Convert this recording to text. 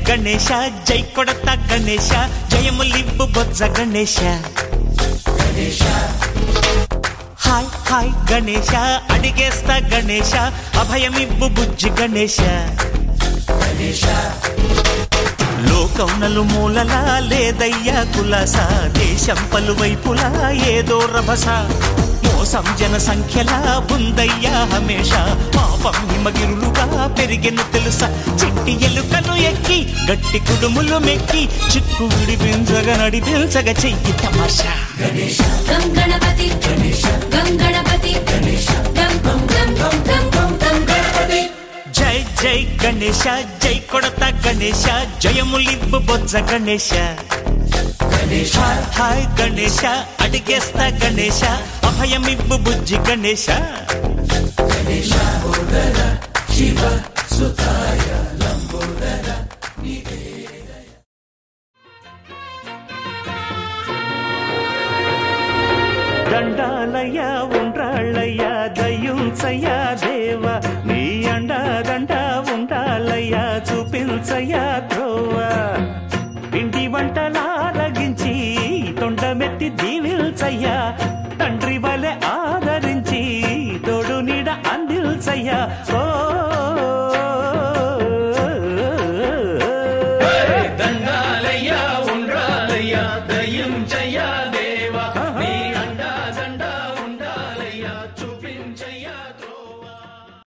గణేశ జై కొడత గణేశ జయములివ్వు బొజ్జ Ganesha hi hi Ganesha అడిగేస్తా Ganesha అభయమివ్వు బుజ్జి గణేశ లోకం నలుమూలలా లేదయ్యా కులాస దేశం పలువైపులా ఏదో రభస మోసం జన సంఖ్యలా ఉందయ్యా హమేష పాపం హిమగిరులుగా పెరిగిన తెలుసా చిట్టి ఎలుకను ఎక్కి గట్టి కుడుములు మెక్కి చిక్కు విడిపించగా నడిపించగా చెయ్యి తమాషా గం గణపతి గం గణపతి గం గం గం గం గం గం గణపతి జై జై గణేశ జై కొడత గణేశ జయములివ్వు బొజ్జ గణేశ హాయ్ హాయ్ గణేశ అడిగేస్తా గణేశ అభయమివ్వు బుజ్జి గణేశ శివ సుతాయ లంబోదర దండాలయ్యా ఉండ్రాళ్ళయ్యా దయ్యుంచయ్యా దేవ నీ అండాదండ ఉండాలయ్యా చూపించయ్యా త్రోవ పిండి వంటలారగించి తొండమెత్తి దీవిల్చయ్యా తండ్రి వలె ఆదరించి తోడు నీడ అందిల్చయ్యా ఓ దండాలయ్యా ఉండ్రాలయ్యా దయ్యుంచ